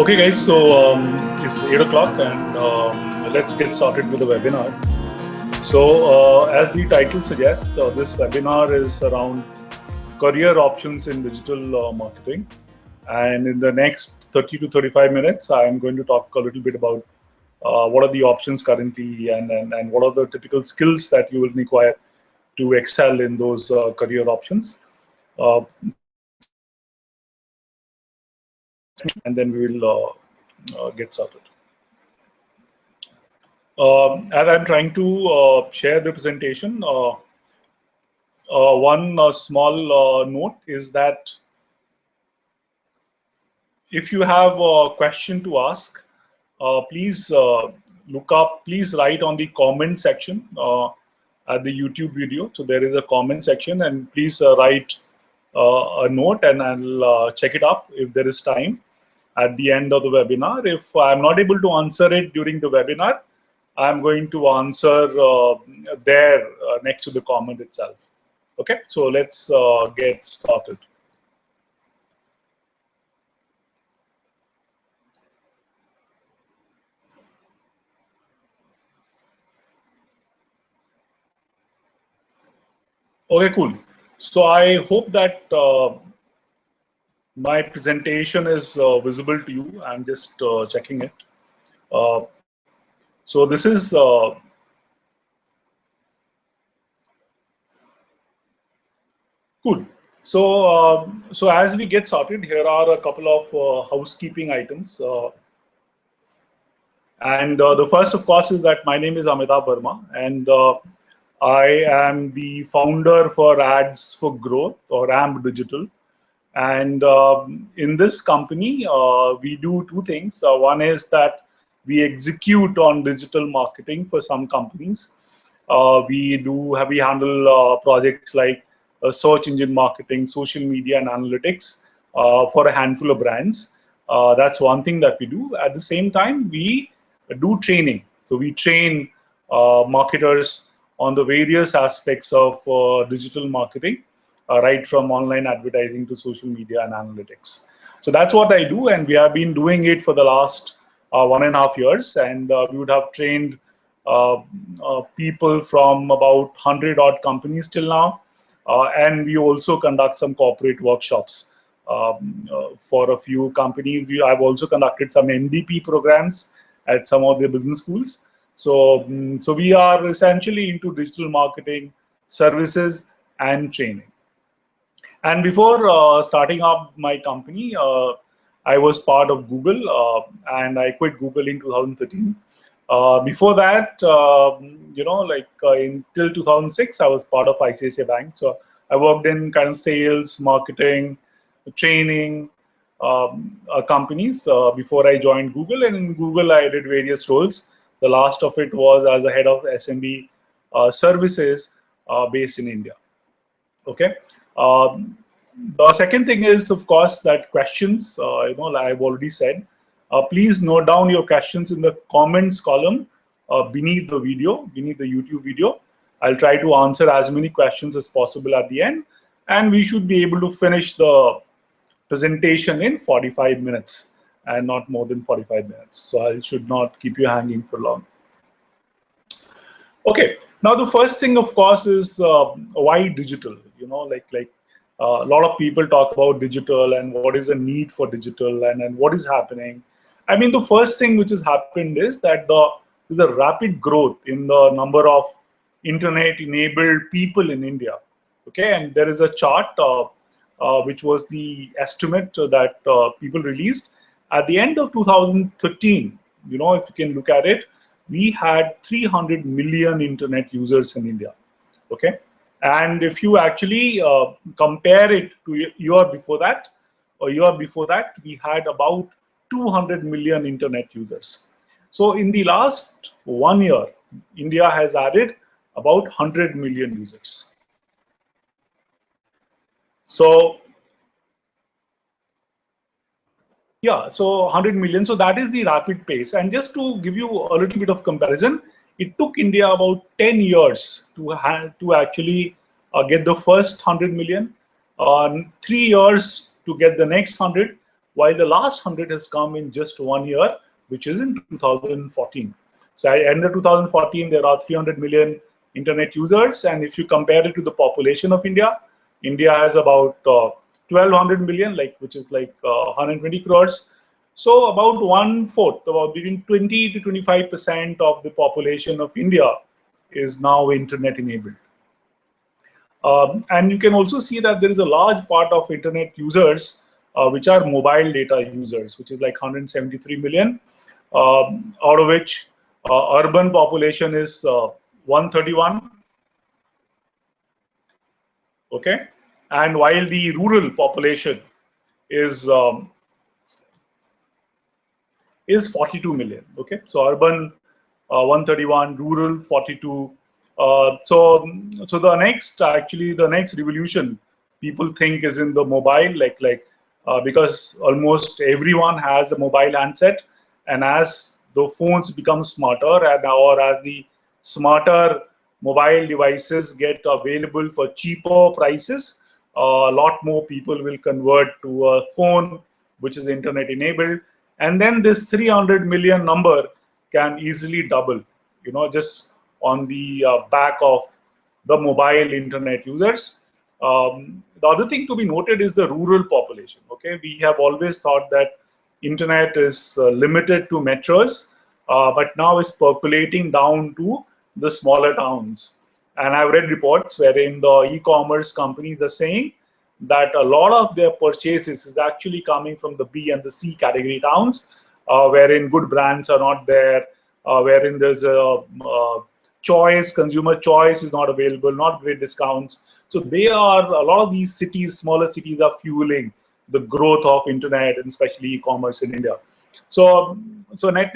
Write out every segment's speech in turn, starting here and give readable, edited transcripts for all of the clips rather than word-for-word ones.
Okay, guys, so it's 8 o'clock and let's get started with the webinar. So, as the title suggests, this webinar is around career options in digital marketing. And in the next 30 to 35 minutes, I'm going to talk a little bit about what are the options currently and what are the typical skills that you will require to excel in those career options. And then we will get started. As I'm trying to share the presentation, one small note is that if you have a question to ask, please please write on the comment section at the YouTube video. So there is a comment section, and please write a note, and I'll check it up if there is time at the end of the webinar. If I'm not able to answer it during the webinar, I'm going to answer there next to the comment itself. Okay, so let's get started. Okay, cool. So I hope that my presentation is visible to you. I'm just checking it. So this is cool. So as we get started, here are a couple of housekeeping items. And the first, of course, is that my name is Amitabh Verma, and I am the founder for Ads for Growth, or AMP Digital. And in this company, we do two things. One is that we execute on digital marketing for some companies. We handle projects like search engine marketing, social media, and analytics for a handful of brands. That's one thing that we do. At the same time, we do training. So we train marketers on the various aspects of digital marketing, right from online advertising to social media and analytics. So that's what I do, and we have been doing it for the last 1.5 years, and we would have trained people from about 100 odd companies till now, and we also conduct some corporate workshops for a few companies. I've also conducted some MDP programs at some of the business schools. So we are essentially into digital marketing services and training. And before starting up my company, I was part of Google, and I quit Google in 2013. Before that, until 2006, I was part of ICICI Bank. So I worked in kind of sales, marketing, training companies before I joined Google. And in Google, I did various roles. The last of it was as a head of SMB services based in India. Okay. The second thing is, of course, that questions, like I've already said, please note down your questions in the comments column beneath the video, beneath the YouTube video. I'll try to answer as many questions as possible at the end, and we should be able to finish the presentation in 45 minutes and not more than 45 minutes. So I should not keep you hanging for long. Okay, now the first thing, of course, is why digital? A lot of people talk about digital and what is the need for digital and what is happening. I mean, the first thing which has happened is that there's a rapid growth in the number of internet-enabled people in India. Okay, and there is a chart which was the estimate that people released at the end of 2013. If you can look at it, we had 300 million internet users in India. Okay. And if you actually compare it to a year before that, we had about 200 million internet users. So in the last 1 year, India has added about 100 million users. So yeah, so 100 million. So that is the rapid pace. And just to give you a little bit of comparison, it took India about 10 years to actually get the first 100 million, 3 years to get the next 100, while the last 100 has come in just 1 year, which is in 2014. So at the end of 2014, there are 300 million internet users, and if you compare it to the population of India, India has about 1200 million, which is 120 crores. So about 1/4, about between 20 to 25% of the population of India is now internet enabled. And you can also see that there is a large part of internet users which are mobile data users, which is like 173 million, out of which urban population is 131. Okay, and while the rural population is 42 million. Okay, so urban 131, rural 42. So the next revolution people think is in the mobile, because almost everyone has a mobile handset, and as the phones become smarter, or as the smarter mobile devices get available for cheaper prices, a lot more people will convert to a phone which is internet enabled, and then this 300 million number can easily double, just on the back of the mobile internet users. The other thing to be noted is the rural population. Okay, we have always thought that internet is limited to metros, but now it's percolating down to the smaller towns. And I've read reports wherein the e-commerce companies are saying that a lot of their purchases is actually coming from the B and the C category towns, wherein good brands are not there, wherein there's a consumer choice is not available, not great discounts. So a lot of these cities, smaller cities, are fueling the growth of internet, and especially e-commerce in India. So net,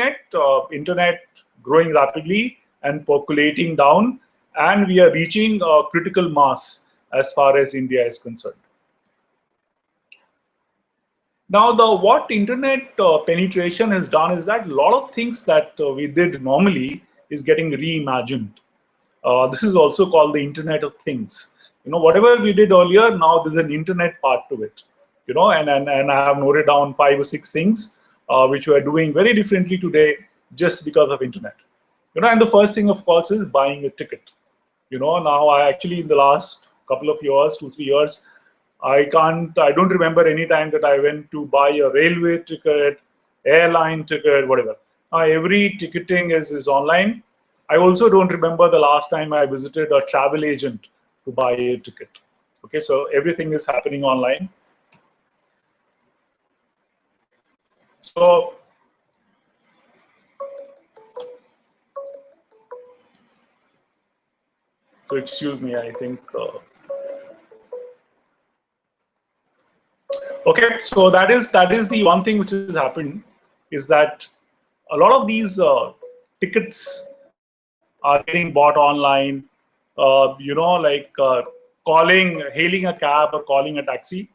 internet growing rapidly and percolating down, and we are reaching a critical mass as far as India is concerned. Now, what internet penetration has done is that a lot of things that we did normally is getting reimagined. This is also called the Internet of Things. Whatever we did earlier, now there's an internet part to it. And I have noted down 5 or 6 things which we are doing very differently today just because of internet. And the first thing, of course, is buying a ticket. Now I actually, in the last couple of years, 2-3 years, I don't remember any time that I went to buy a railway ticket, airline ticket, whatever. Every ticketing is online. I also don't remember the last time I visited a travel agent to buy a ticket. Okay, so everything is happening online. So excuse me, I think. Okay, so that is the one thing which has happened, is that a lot of these tickets are getting bought online. Hailing a cab or calling a taxi.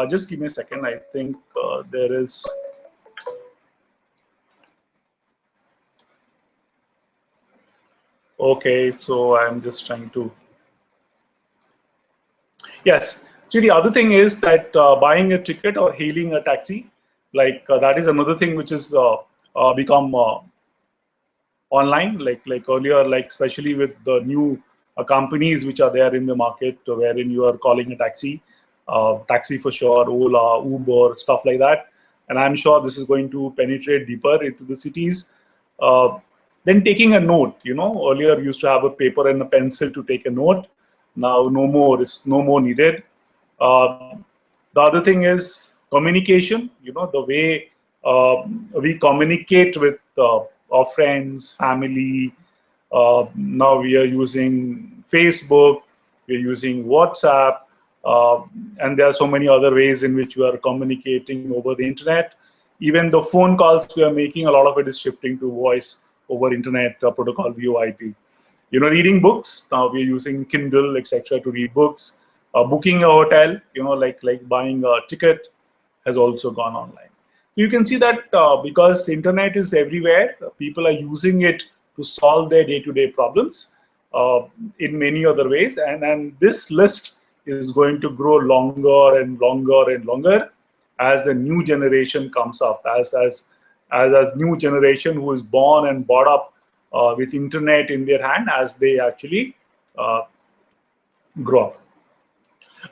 Just give me a second. I think there is. Okay, so I'm just trying to. Yes. So the other thing is that buying a ticket or hailing a taxi, that is another thing which has become online. Like earlier, especially with the new companies which are there in the market, wherein you are calling a taxi, taxi for sure, Ola, Uber, stuff like that. And I'm sure this is going to penetrate deeper into the cities. Then taking a note, earlier you used to have a paper and a pencil to take a note. Now no more needed. The other thing is communication. The way we communicate with our friends, family. Now we are using Facebook, we're using WhatsApp, and there are so many other ways in which we are communicating over the internet. Even the phone calls we are making, a lot of it is shifting to voice over internet protocol, VoIP. Reading books, now we're using Kindle, etc. to read books. Booking a hotel, like buying a ticket, has also gone online. You can see that because internet is everywhere, people are using it to solve their day-to-day problems in many other ways. And this list is going to grow longer and longer and longer. as the new generation comes up, as a new generation who is born and brought up with internet in their hand, as they actually grow up.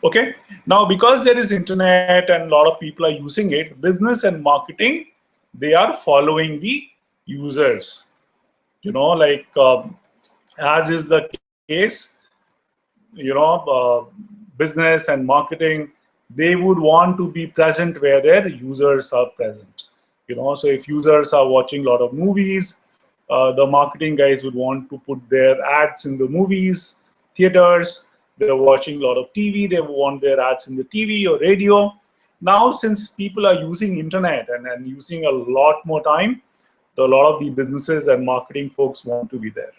Okay, now because there is internet and a lot of people are using it, business and marketing, they are following the users. Like as is the case, business and marketing, they would want to be present where their users are present. So if users are watching a lot of movies, the marketing guys would want to put their ads in the movies, theaters. They're watching a lot of TV, they want their ads in the TV or radio. Now, since people are using internet and using a lot more time, a lot of the businesses and marketing folks want to be there.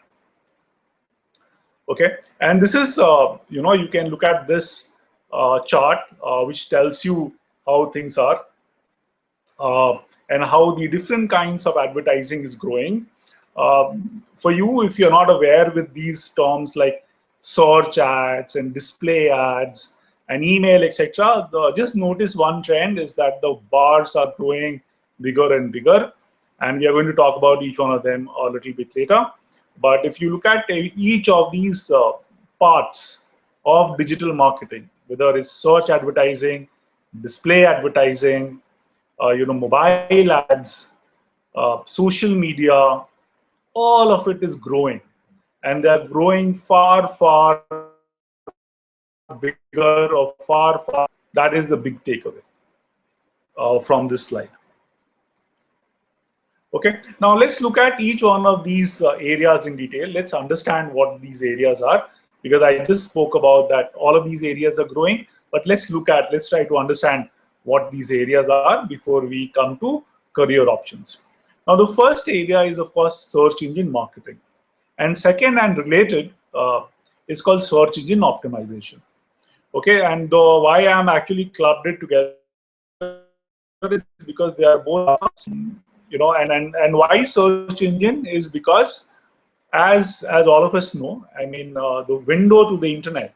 Okay, and this is, you can look at this chart, which tells you how things are and how the different kinds of advertising is growing. For you, if you're not aware with these terms like search ads and display ads and email, etc., just notice one trend is that the bars are growing bigger and bigger, and we are going to talk about each one of them a little bit later. But if you look at each of these parts of digital marketing, whether it's search advertising, display advertising, mobile ads, social media, all of it is growing. And they're growing far, far bigger or far, far. That is the big takeaway from this slide. Okay, now let's look at each one of these areas in detail. Let's understand what these areas are, because I just spoke about that all of these areas are growing, but let's try to understand what these areas are before we come to career options. Now, the first area is, of course, search engine marketing. And second and related is called search engine optimization. Okay, and why I'm actually clubbed it together is because they are both, and why search engine is because, as all of us know, I mean, the window to the internet,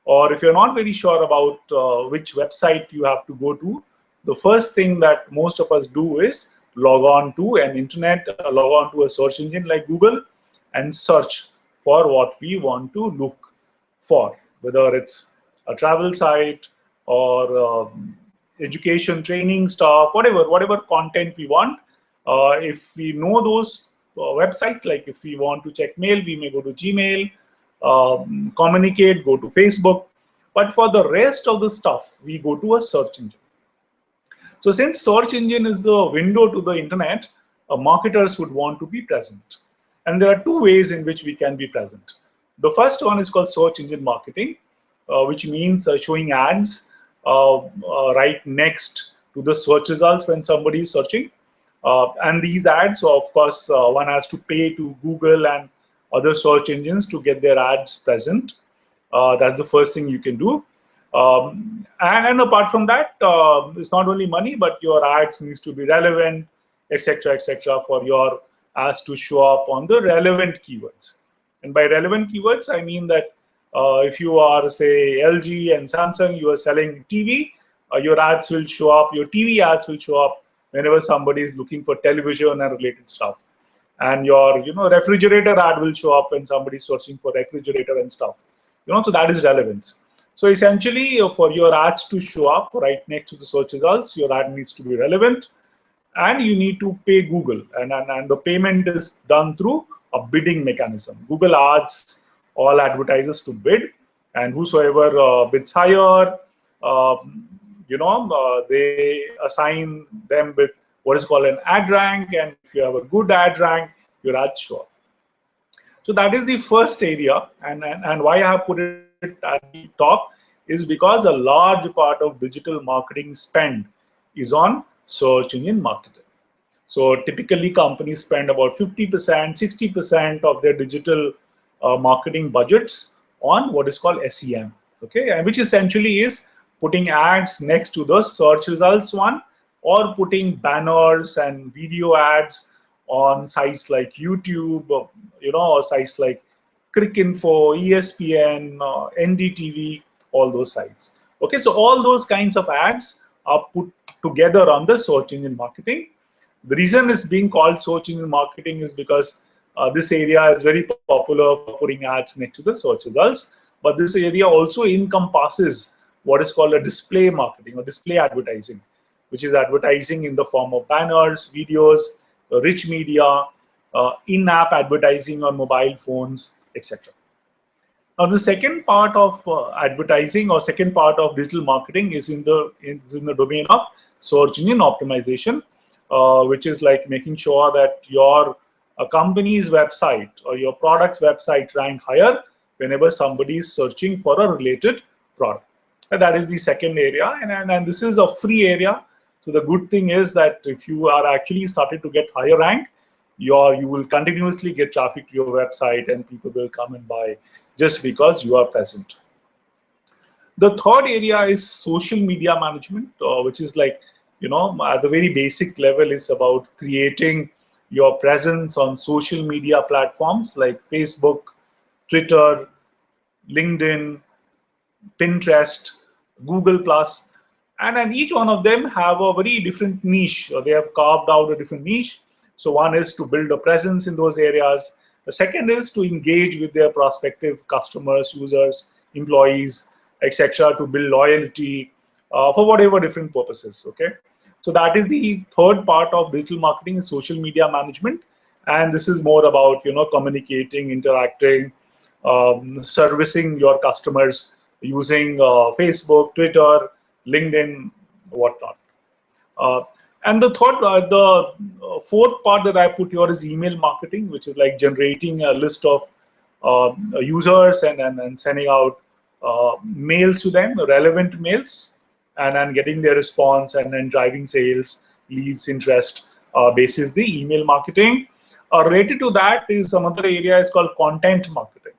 or if you're not very sure about which website you have to go to, the first thing that most of us do is log on to an internet, log on to a search engine like Google, and search for what we want to look for, whether it's a travel site or education training stuff, whatever content we want. If we know those websites, like if we want to check mail, we may go to Gmail, communicate, go to Facebook. But for the rest of the stuff, we go to a search engine. So since search engine is the window to the internet, marketers would want to be present. And there are two ways in which we can be present. The first one is called search engine marketing, which means showing ads right next to the search results when somebody is searching. And these ads, so of course, one has to pay to Google and other search engines to get their ads present. That's the first thing you can do. And apart from that, it's not only money, but your ads needs to be relevant, etc., for your ads to show up on the relevant keywords. And by relevant keywords, I mean that if you are, say, LG and Samsung, you are selling TV, your ads will show up, your TV ads will show up whenever somebody is looking for television and related stuff. And your refrigerator ad will show up when somebody is searching for refrigerator and stuff. So that is relevance. So essentially, for your ads to show up right next to the search results, your ad needs to be relevant, and you need to pay Google. And the payment is done through a bidding mechanism. Google asks all advertisers to bid, and whosoever bids higher, they assign them with what is called an ad rank, and if you have a good ad rank, your ads show up. So that is the first area, and why I have put it at the top is because a large part of digital marketing spend is on search engine marketing. So typically companies spend about 50%, 60% of their digital marketing budgets on what is called SEM, okay, and which essentially is putting ads next to the search results one, or putting banners and video ads on sites like YouTube, or sites like Cricinfo, ESPN, NDTV, all those sites. Okay, so all those kinds of ads are put together on the search engine marketing. The reason it's being called search engine marketing is because this area is very popular for putting ads next to the search results. But this area also encompasses what is called a display marketing or display advertising, which is advertising in the form of banners, videos, rich media, in-app advertising on mobile phones, etc. Now, the second part of advertising or second part of digital marketing is in the domain of search engine optimization, which is like making sure that your company's website or your product's website rank higher whenever somebody is searching for a related product. And that is the second area, and this is a free area. So the good thing is that if you are actually started to get higher rank, you will continuously get traffic to your website and people will come and buy just because you are present. The third area is social media management, which is like, at the very basic level, is about creating your presence on social media platforms like Facebook, Twitter, LinkedIn, Pinterest, Google+, and then each one of them have a very different niche, or they have carved out a different niche. So one is to build a presence in those areas. The second is to engage with their prospective customers, users, employees, etc., to build loyalty for whatever different purposes. Okay, so that is the third part of digital marketing, is social media management, and this is more about communicating, interacting, servicing your customers using Facebook, Twitter, LinkedIn, whatnot. And the fourth part that I put here is email marketing, which is like generating a list of users and sending out mails to them, relevant mails, and then getting their response and then driving sales, leads, interest, basis the email marketing. Related to that is some other area is called content marketing,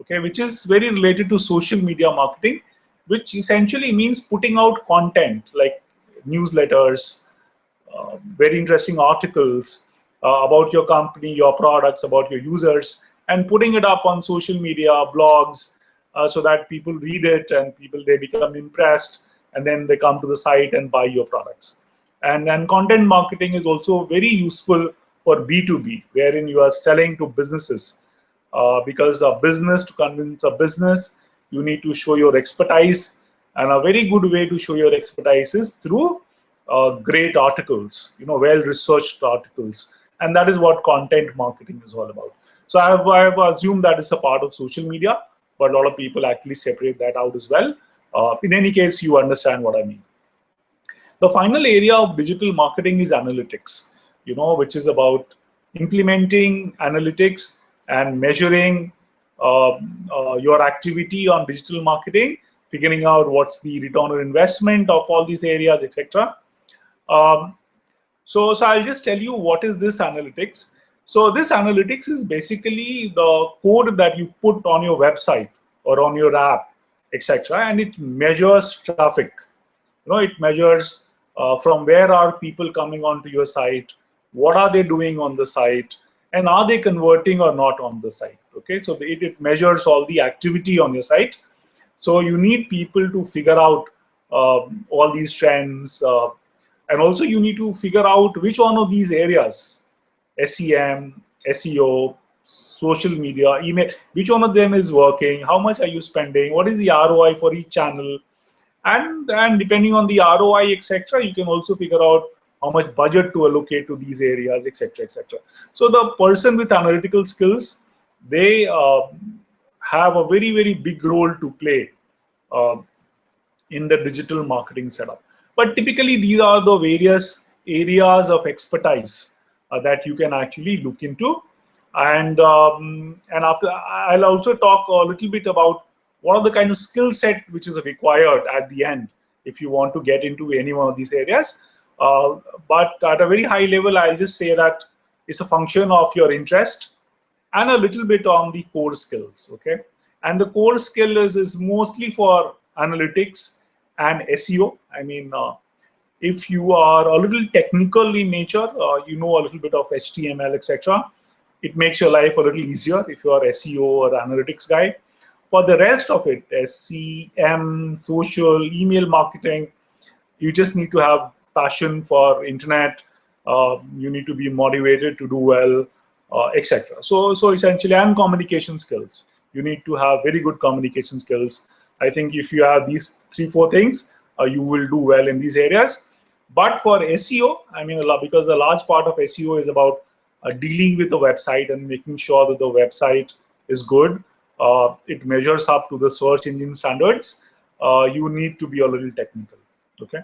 okay, which is very related to social media marketing, which essentially means putting out content like newsletters, very interesting articles about your company, your products, about your users, and putting it up on social media, blogs, so that people read it and they become impressed, and then they come to the site and buy your products. And then content marketing is also very useful for B2B, wherein you are selling to businesses, because a business, to convince a business, you need to show your expertise, and a very good way to show your expertise is through great articles, well-researched articles, and that is what content marketing is all about. So I have assumed that is a part of social media, but a lot of people actually separate that out as well. In any case, you understand what I mean. The final area of digital marketing is analytics, which is about implementing analytics and measuring your activity on digital marketing, figuring out what's the return on investment of all these areas, etc. So I'll just tell you what is this analytics. So this analytics is basically the code that you put on your website or on your app, etc., and it measures traffic. It measures from where are people coming onto your site, what are they doing on the site, and are they converting or not on the site. Okay, so it measures all the activity on your site. So you need people to figure out all these trends, and also you need to figure out which one of these areas, SEM, SEO, social media, email, which one of them is working, how much are you spending, what is the ROI for each channel, and depending on the ROI, etc., you can also figure out how much budget to allocate to these areas, etc., etc. So the person with analytical skills, they have a very, very big role to play in the digital marketing setup. But typically, these are the various areas of expertise that you can actually look into. And after, I'll also talk a little bit about what are the kind of skill set which is required at the end if you want to get into any one of these areas. But at a very high level, I'll just say that it's a function of your interest and a little bit on the core skills. Okay, and the core skill is mostly for analytics and SEO. I mean, if you are a little technical in nature, you know a little bit of HTML, etc., it makes your life a little easier if you are SEO or analytics guy. For the rest of it, SEM, social, email marketing, you just need to have passion for internet. You need to be motivated to do well, etc. So essentially, and communication skills. You need to have very good communication skills. I think if you have these 3-4 things, you will do well in these areas. But for SEO, I mean, because a large part of SEO is about dealing with the website and making sure that the website is good. It measures up to the search engine standards. You need to be a little technical. Okay.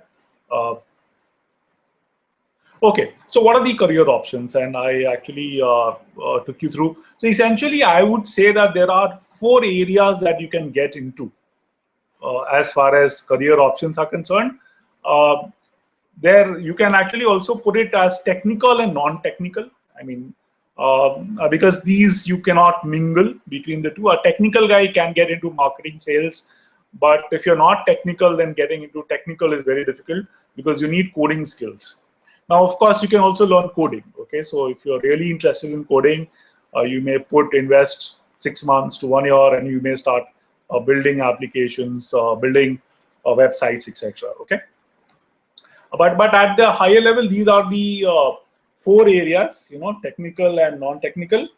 Okay, so what are the career options? And I actually took you through. So essentially, I would say that there are 4 areas that you can get into as far as career options are concerned. There, you can actually also put it as technical and non-technical. I mean, because these you cannot mingle between the two. A technical guy can get into marketing, sales, but if you're not technical, then getting into technical is very difficult because you need coding skills. Now, of course, you can also learn coding. Okay, so if you're really interested in coding, you may invest 6 months to 1 year, and you may start building applications, building websites, etc. Okay, but at the higher level, these are the 4 areas, technical and non-technical.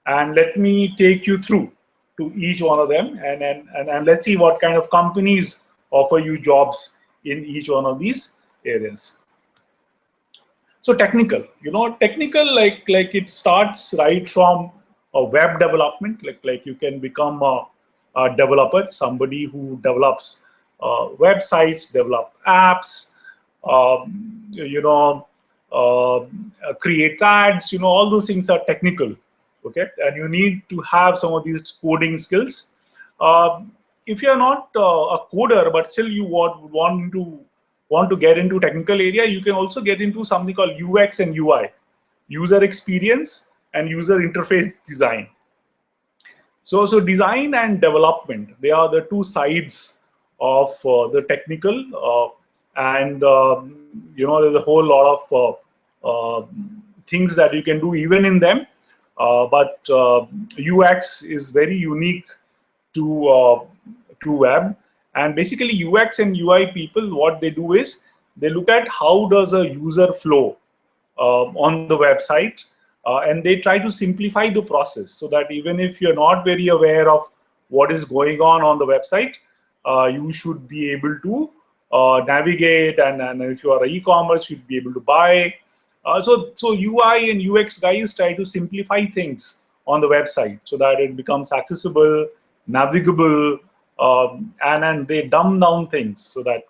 And let me take you through to each one of them, and let's see what kind of companies offer you jobs in each one of these areas. So technical, technical, like it starts right from a web development, like you can become a developer, somebody who develops websites, develop apps, creates ads, all those things are technical. Okay, and you need to have some of these coding skills. If you're not a coder, but still you want to get into technical area, you can also get into something called UX and UI, user experience and user interface design. So design and development, they are the 2 sides of the technical, and there's a whole lot of things that you can do even in them. But UX is very unique to web. And basically, UX and UI people, what they do is they look at how does a user flow on the website, and they try to simplify the process so that even if you're not very aware of what is going on the website, you should be able to navigate, and if you are e-commerce, you'd be able to buy. So UI and UX guys try to simplify things on the website so that it becomes accessible, navigable, and they dumb down things so that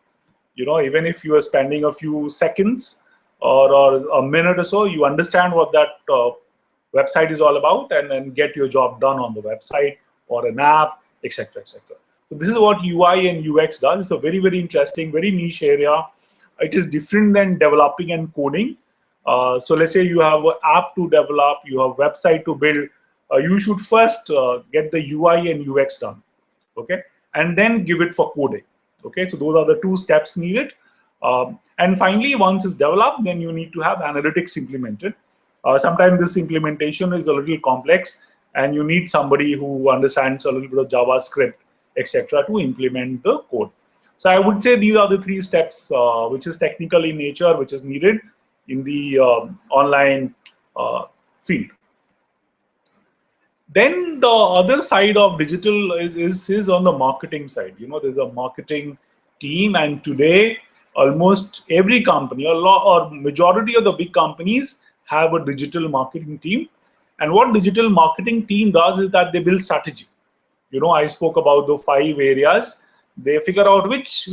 even if you are spending a few seconds or a minute or so, you understand what that website is all about, and then get your job done on the website or an app, etc., etc. So this is what UI and UX does. It's a very, very interesting, very niche area. It is different than developing and coding. So let's say you have an app to develop, you have a website to build. You should first get the UI and UX done, okay, and then give it for coding. Okay, so those are the 2 steps needed. And finally, once it's developed, then you need to have analytics implemented. Sometimes this implementation is a little complex, and you need somebody who understands a little bit of JavaScript, etc., to implement the code. So I would say these are the 3 steps, which is technical in nature, which is needed in the online field. Then the other side of digital is on the marketing side. There's a marketing team, and today almost every company, or majority of the big companies, have a digital marketing team. And what digital marketing team does is that they build strategy. I spoke about the 5 areas. They figure out which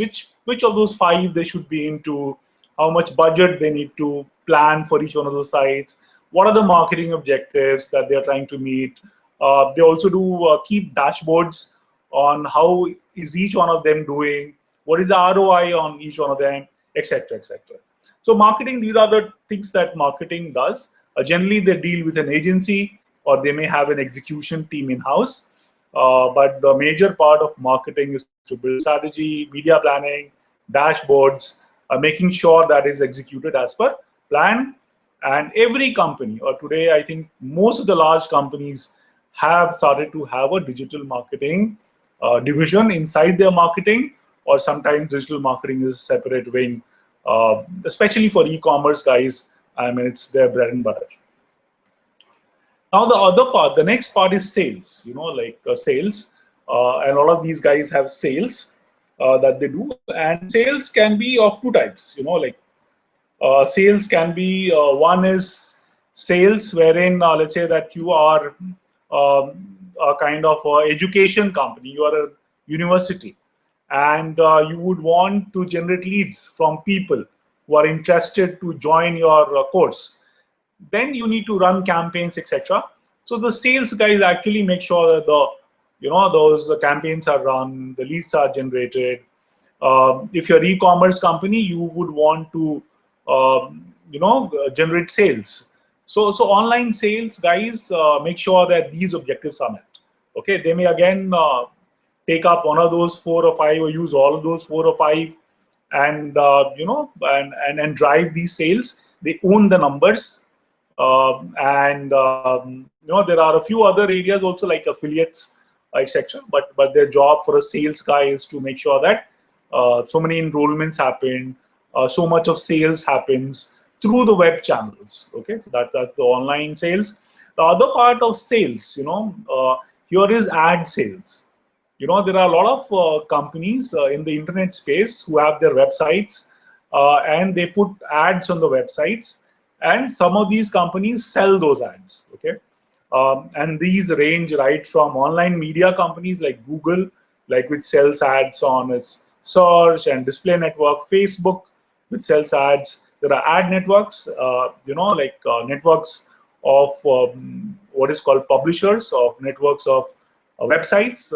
of those 5 they should be into, how much budget they need to plan for each one of those sites, what are the marketing objectives that they're trying to meet. They also do keep dashboards on how is each one of them doing, what is the ROI on each one of them, etc., etc. So marketing, these are the things that marketing does. Generally, they deal with an agency, or they may have an execution team in-house. But the major part of marketing is to build strategy, media planning, dashboards, making sure that is executed as per plan. And every company, or today I think most of the large companies, have started to have a digital marketing division inside their marketing, or sometimes digital marketing is a separate wing, especially for e-commerce guys. I mean, it's their bread and butter. Now the other part, the next part is sales. Like sales, and a lot of these guys have sales that they do, and sales can be of two types. Like sales can be one is sales wherein let's say that you are a kind of education company, you are a university, and you would want to generate leads from people who are interested to join your course. Then you need to run campaigns, etc. So the sales guys actually make sure that those campaigns are run, the leads are generated. If you're an e-commerce company, you would want to generate sales. So online sales guys make sure that these objectives are met. Okay, they may again take up one of those 4 or 5 or use all of those 4 or 5 and and drive these sales. They own the numbers. There are a few other areas also like affiliates, etc. But their job for a sales guy is to make sure that so many enrollments happen, so much of sales happens through the web channels. Okay, so that's the online sales. The other part of sales, here is ad sales. There are a lot of companies in the internet space who have their websites and they put ads on the websites. And some of these companies sell those ads, okay? And these range right from online media companies like Google, like which sells ads on its search and display network, Facebook, which sells ads. There are ad networks, networks of what is called publishers, of networks of websites,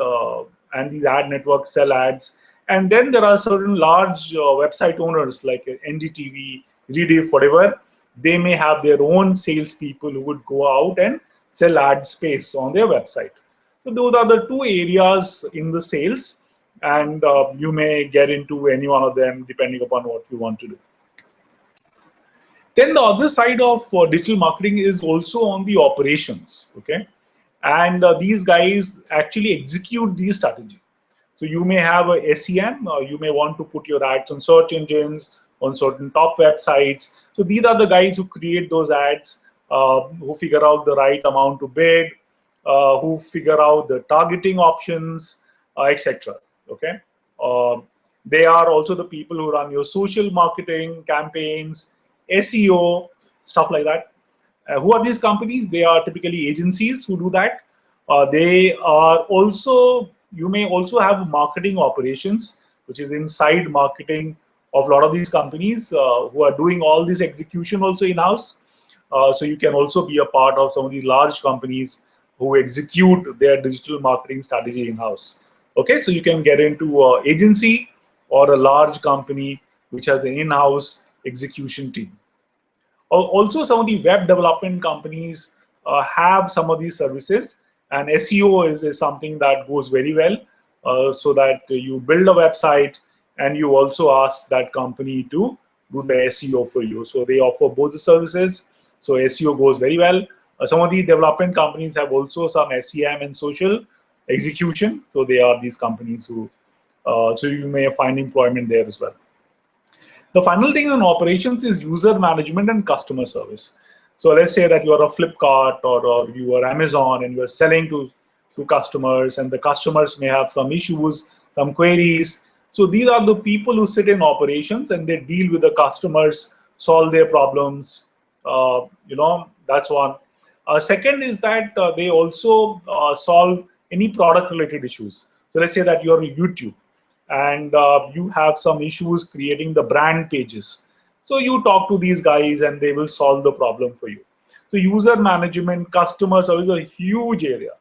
and these ad networks sell ads. And then there are certain large website owners like NDTV, Rediff, whatever. They may have their own salespeople who would go out and sell ad space on their website. So those are the two areas in the sales, and you may get into any one of them depending upon what you want to do. Then the other side of digital marketing is also on the operations, okay? And these guys actually execute these strategies. So you may have a SEM, you may want to put your ads on search engines, on certain top websites. So these are the guys who create those ads, who figure out the right amount to bid, who figure out the targeting options, etc. Okay, they are also the people who run your social marketing campaigns, SEO, stuff like that. Who are these companies? They are typically agencies who do that. They are also, you may also have marketing operations, which is inside marketing of a lot of these companies who are doing all this execution also in-house. So you can also be a part of some of these large companies who execute their digital marketing strategy in-house. Okay, so you can get into an agency or a large company which has an in-house execution team. Also, some of the web development companies have some of these services, and SEO is something that goes very well, so that you build a website and you also ask that company to do the SEO for you. So they offer both the services. So SEO goes very well. Some of the development companies have also some SEM and social execution. So they are these companies who, so you may find employment there as well. The final thing in operations is user management and customer service. So let's say that you are a Flipkart or you are Amazon and you are selling to customers, and the customers may have some issues, some queries. So these are the people who sit in operations and they deal with the customers, solve their problems. That's one. Second is that they also solve any product-related issues. So let's say that you're on YouTube and you have some issues creating the brand pages. So you talk to these guys and they will solve the problem for you. So user management, customer service is a huge area.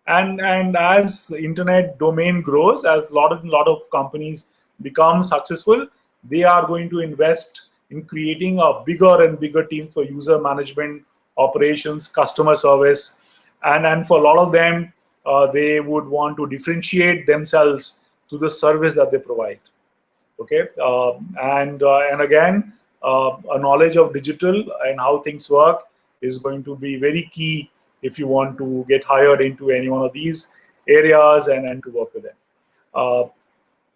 And as internet domain grows, as a lot of companies become successful, they are going to invest in creating a bigger and bigger team for user management, operations, customer service, and for a lot of them, they would want to differentiate themselves to the service that they provide. Okay, and again, a knowledge of digital and how things work is going to be very key if you want to get hired into any one of these areas and to work with them.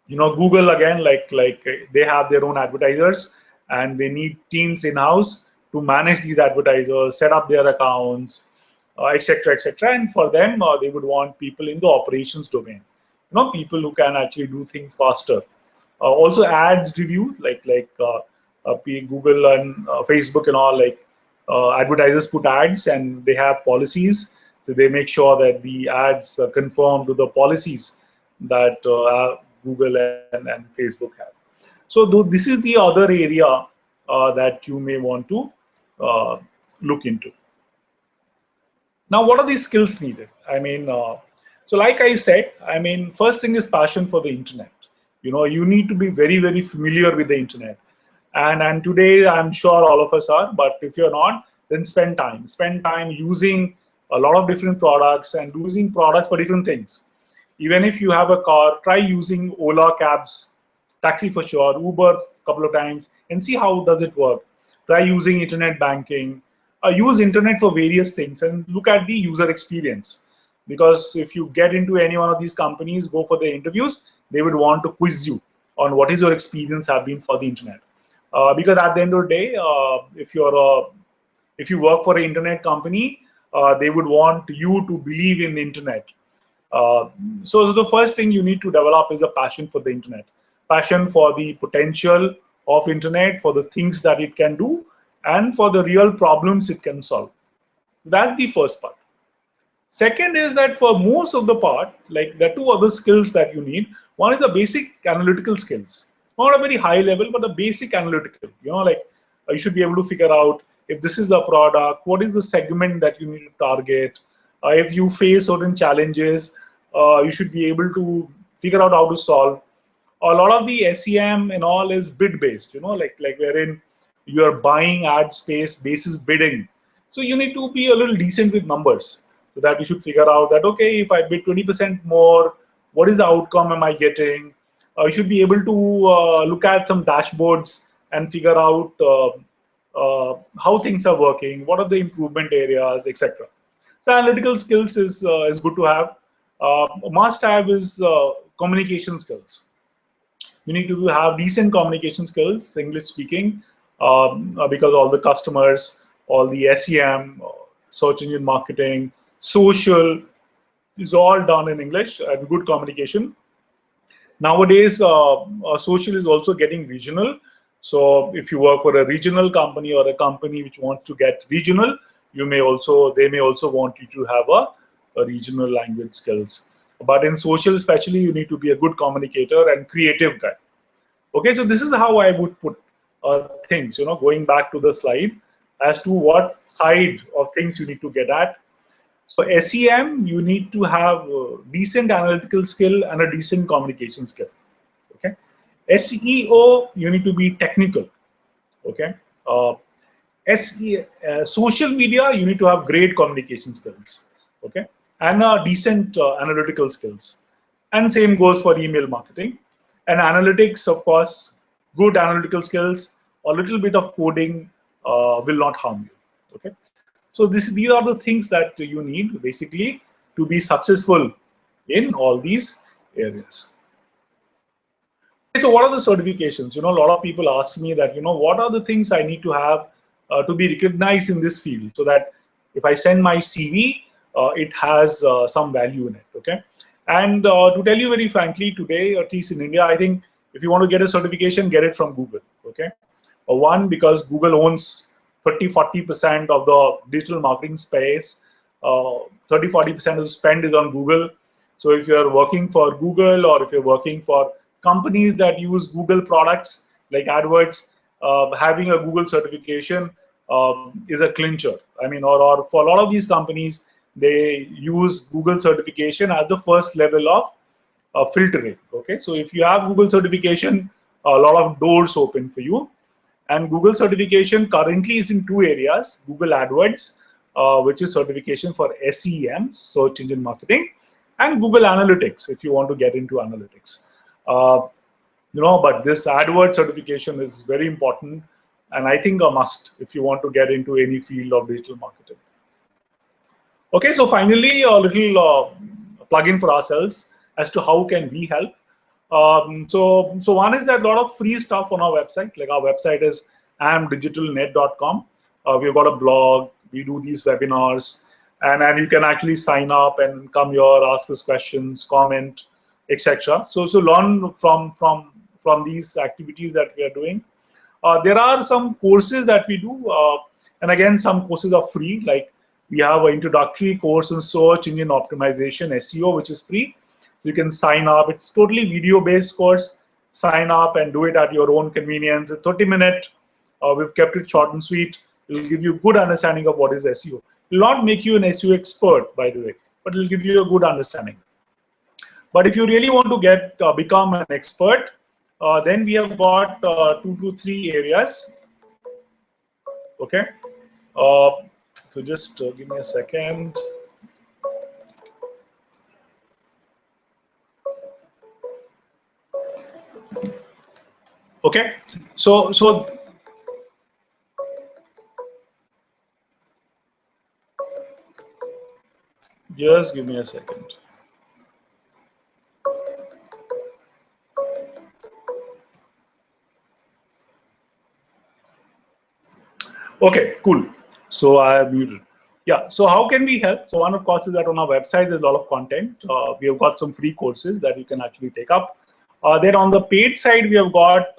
Google again, like they have their own advertisers, and they need teams in house to manage these advertisers, set up their accounts, etc., etc. And for them, they would want people in the operations domain, people who can actually do things faster. Also, ads review, Google and Facebook and all, advertisers put ads and they have policies, so they make sure that the ads conform to the policies that Google and Facebook have. So this is the other area that you may want to look into. Now, what are these skills needed? So like I said, first thing is passion for the internet. You need to be very, very familiar with the internet. And today, I'm sure all of us are, but if you're not, then spend time. Spend time using a lot of different products and using products for different things. Even if you have a car, try using Ola cabs, taxi for sure, Uber a couple of times, and see how does it work. Try using internet banking. Use internet for various things and look at the user experience. Because if you get into any one of these companies, go for the interviews, they would want to quiz you on what is your experience have been for the internet. Because at the end of the day, if you work for an internet company, they would want you to believe in the internet. So the first thing you need to develop is a passion for the internet, passion for the potential of internet, for the things that it can do, and for the real problems it can solve. That's the first part. Second is that for most of the part, like there are two other skills that you need. One is the basic analytical skills, not a very high level, but a basic analytical. You should be able to figure out if this is a product, what is the segment that you need to target. If you face certain challenges, you should be able to figure out how to solve. A lot of the SEM and all is bid based, like wherein you are buying ad space basis bidding. So you need to be a little decent with numbers, so that you should figure out that, okay, if I bid 20% more, what is the outcome am I getting? You should be able to look at some dashboards and figure out how things are working, what are the improvement areas, etc. So analytical skills is good to have. Must have is communication skills. You need to have decent communication skills, English speaking, because all the customers, all the SEM, search engine marketing, social is all done in English and good communication. Nowadays, social is also getting regional. So if you work for a regional company or a company which wants to get regional, they may also want you to have a regional language skills. But in social especially, you need to be a good communicator and creative guy. Okay, so this is how I would put things, going back to the slide as to what side of things you need to get at. So SEM, you need to have a decent analytical skill and a decent communication skill. Okay. SEO, you need to be technical. Okay. Social media, you need to have great communication skills. Okay. And decent analytical skills. And same goes for email marketing. And analytics, of course, good analytical skills, a little bit of coding will not harm you. Okay. So these are the things that you need basically to be successful in all these areas. Okay, so what are the certifications? A lot of people ask me that, what are the things I need to have to be recognized in this field, so that if I send my CV, it has some value in it. Okay. And to tell you very frankly, today, at least in India, I think if you want to get a certification, get it from Google. Okay. One, because Google owns 30-40% of the digital marketing space. 30-40% of the spend is on Google. So if you're working for Google, or if you're working for companies that use Google products like AdWords, having a Google certification is a clincher. Or for a lot of these companies, they use Google certification as the first level of filtering. Okay, so if you have Google certification, a lot of doors open for you. And Google certification currently is in two areas: Google AdWords, which is certification for SEM, search engine marketing, and Google Analytics, if you want to get into analytics. But this AdWords certification is very important, and I think a must if you want to get into any field of digital marketing. Okay, so finally, a little plug-in for ourselves as to how can we help. So one is that a lot of free stuff on our website. Like our website is amdigitalnet.com. We've got a blog. We do these webinars, and you can actually sign up and come here, ask us questions, comment, etc. So learn from these activities that we are doing. There are some courses that we do, and again, some courses are free. Like we have an introductory course in search engine optimization (SEO), which is free. You can sign up. It's totally video-based course. Sign up and do it at your own convenience. It's 30-minute. We've kept it short and sweet. It'll give you a good understanding of what is SEO. It will not make you an SEO expert, by the way, but it'll give you a good understanding. But if you really want to get become an expert, then we have got 2 to 3 areas. Okay. So just give me a second. Okay. So just give me a second. Okay, cool. So I have muted. Yeah, so how can we help? So one, of course, is that on our website, there's a lot of content. We have got some free courses that you can actually take up. Then on the paid side, we have got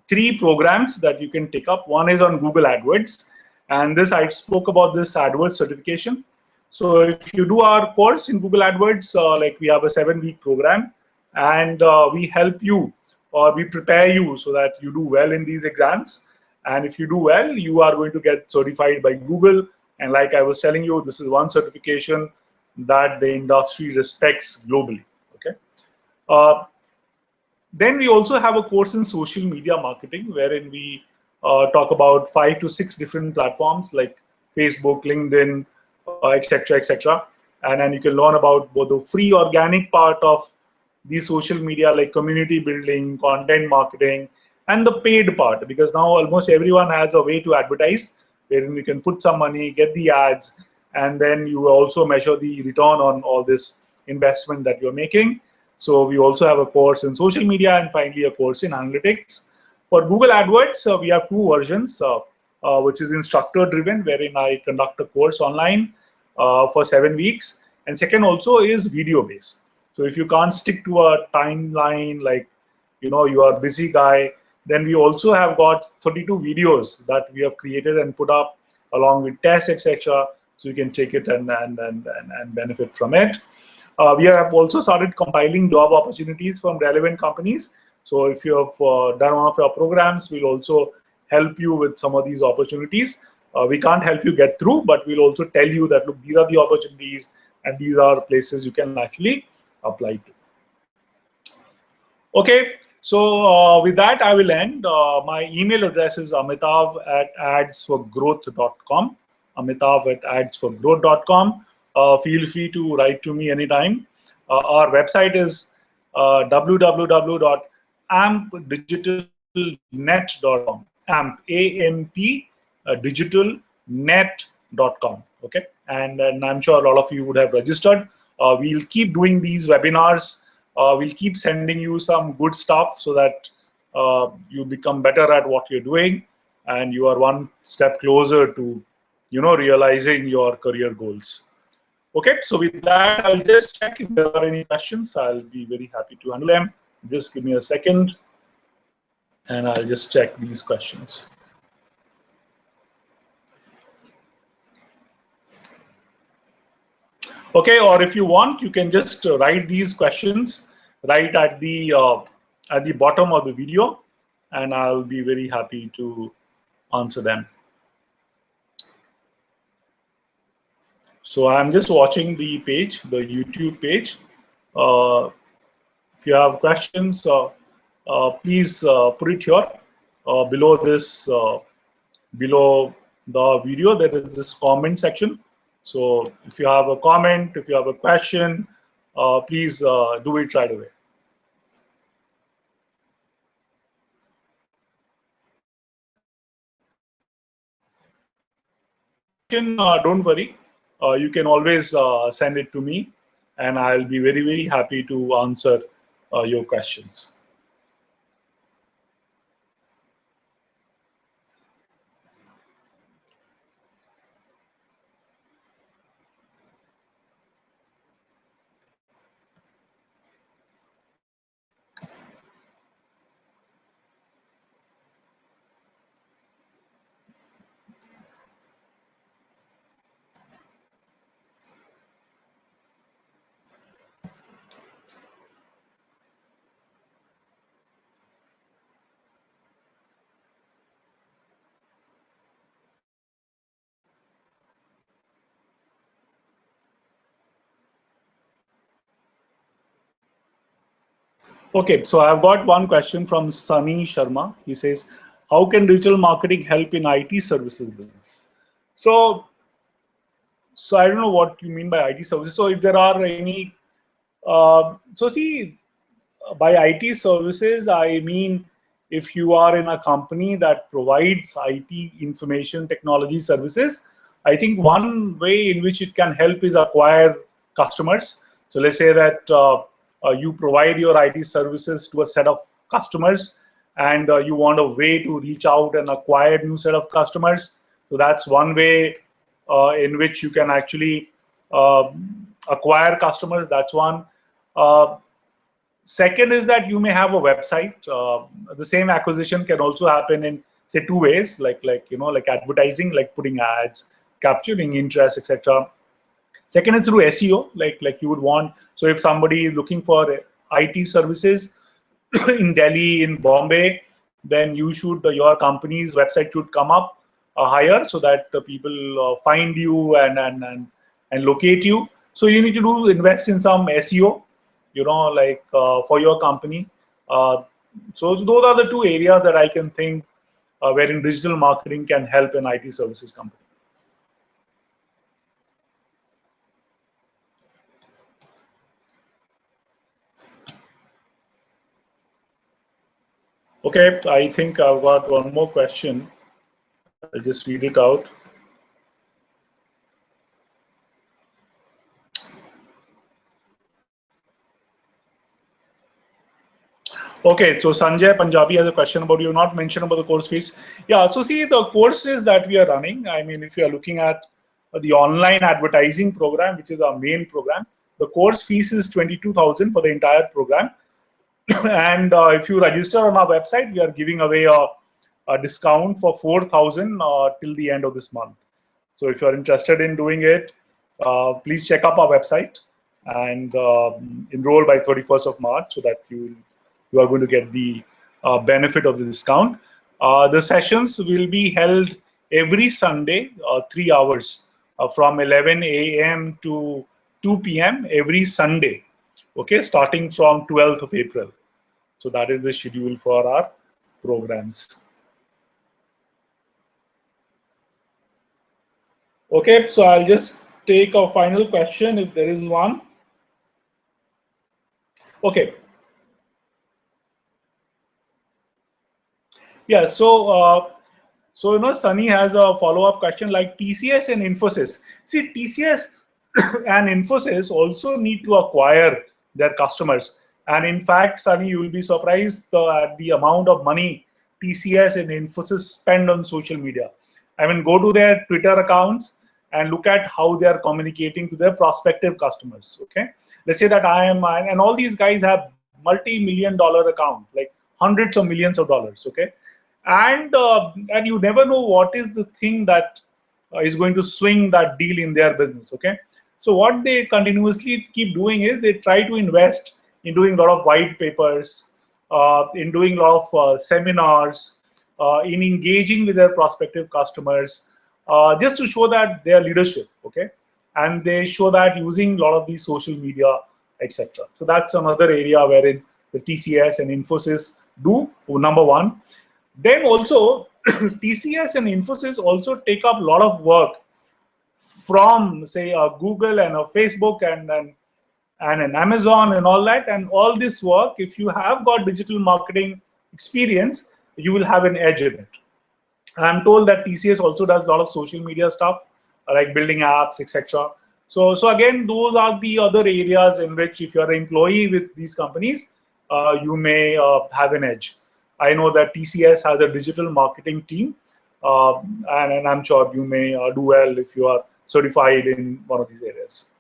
3 programs that you can take up. One is on Google AdWords. And this, I spoke about this AdWords certification. So if you do our course in Google AdWords, like we have a 7-week program, and we help you, or we prepare you so that you do well in these exams. And if you do well, you are going to get certified by Google. And like I was telling you, this is one certification that the industry respects globally. Okay. Then we also have a course in social media marketing, wherein we talk about 5 to 6 different platforms like Facebook, LinkedIn, etc., etc. And then you can learn about both the free organic part of the social media, like community building, content marketing, and the paid part, because now almost everyone has a way to advertise, wherein you can put some money, get the ads, and then you also measure the return on all this investment that you're making. So we also have a course in social media, and finally a course in analytics. For Google AdWords, we have 2 versions, which is instructor driven, wherein I conduct a course online for 7 weeks. And second also is video based. So if you can't stick to a timeline, like, you know, you are a busy guy, then we also have got 32 videos that we have created and put up along with tests, etc. So you can take it and benefit from it. We have also started compiling job opportunities from relevant companies. So if you have done one of our programs, we'll also help you with some of these opportunities. We can't help you get through, but we'll also tell you that, look, these are the opportunities and these are places you can actually apply to. Okay, so with that, I will end. My email address is amitav@adsforgrowth.com. amitav@adsforgrowth.com. Feel free to write to me anytime. Our website is www.ampdigitalnet.com. AMP, A-M-P, digitalnet.com. Okay, and I'm sure a lot of you would have registered. We'll keep doing these webinars. We'll keep sending you some good stuff so that you become better at what you're doing, and you are one step closer to, you know, realizing your career goals. Okay, so with that, I'll just check if there are any questions. I'll be very happy to handle them. Just give me a second, and I'll just check these questions. Okay, or if you want, you can just write these questions right at the bottom of the video, and I'll be very happy to answer them. So I'm just watching the page, the YouTube page. If you have questions, please put it here below this, below the video. There is this comment section. So if you have a comment, if you have a question, please do it right away. Don't worry. You can always send it to me, and I'll be very, very happy to answer your questions. Okay, so I've got one question from Sunny Sharma. He says, how can digital marketing help in IT services business? So I don't know what you mean by IT services. So if there are any, so see, by IT services, I mean, if you are in a company that provides IT information technology services, I think one way in which it can help is acquire customers. So let's say that you provide your IT services to a set of customers, and you want a way to reach out and acquire new set of customers. So that's one way in which you can actually acquire customers. That's one. Second is that you may have a website. The same acquisition can also happen in, say, two ways, like advertising, like putting ads, capturing interest, etc. Second is through SEO, like you would want. So if somebody is looking for IT services in Delhi, in Bombay, then your company's website should come up higher, so that people find you and locate you. So you need to invest in some SEO, for your company. So those are the two areas that I can think wherein digital marketing can help an IT services company. Okay, I think I've got one more question. I'll just read it out. Okay, so Sanjay Punjabi has a question about, you not mentioned about the course fees. Yeah, so see, the courses that we are running, I mean, if you are looking at the online advertising program, which is our main program, the course fees is 22,000 for the entire program. And if you register on our website, we are giving away a discount for 4,000 till the end of this month. So if you are interested in doing it, please check up our website and enroll by 31st of March, so that you are going to get the benefit of the discount. The sessions will be held every Sunday, 3 hours, from 11 a.m. to 2 p.m. every Sunday, okay, starting from 12th of April. So that is the schedule for our programs. Okay, so I'll just take a final question if there is one. Okay. Yeah, so Sunny has a follow-up question like TCS and Infosys. See, TCS and Infosys also need to acquire their customers. And in fact, Sunny, you will be surprised at the amount of money TCS and Infosys spend on social media. I mean, go to their Twitter accounts and look at how they are communicating to their prospective customers. Okay, let's say that and all these guys have multi-million-dollar account, like hundreds of millions of dollars. Okay, and you never know what is the thing that is going to swing that deal in their business. Okay, so what they continuously keep doing is they try to invest in doing a lot of white papers, in doing a lot of seminars, in engaging with their prospective customers, just to show that their leadership. Okay, and they show that using a lot of these social media, etc. So that's another area wherein the TCS and Infosys do, number one. Then also, TCS and Infosys also take up a lot of work from, say, Google and Facebook and an Amazon and all that. And all this work, if you have got digital marketing experience, you will have an edge in it. I'm told that TCS also does a lot of social media stuff, like building apps, etc. So again, those are the other areas in which, if you're an employee with these companies, you may have an edge. I know that TCS has a digital marketing team, and I'm sure you may do well if you are certified in one of these areas.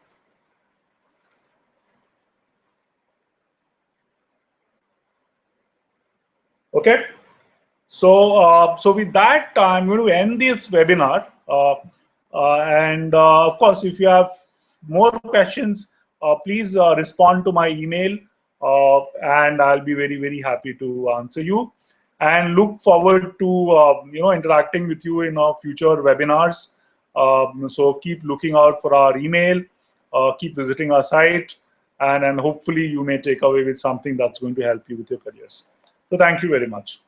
Okay. So with that, I'm going to end this webinar. And of course, if you have more questions, please respond to my email, and I'll be very, very happy to answer you. And look forward to interacting with you in our future webinars. So keep looking out for our email, keep visiting our site, and hopefully you may take away with something that's going to help you with your careers. So thank you very much.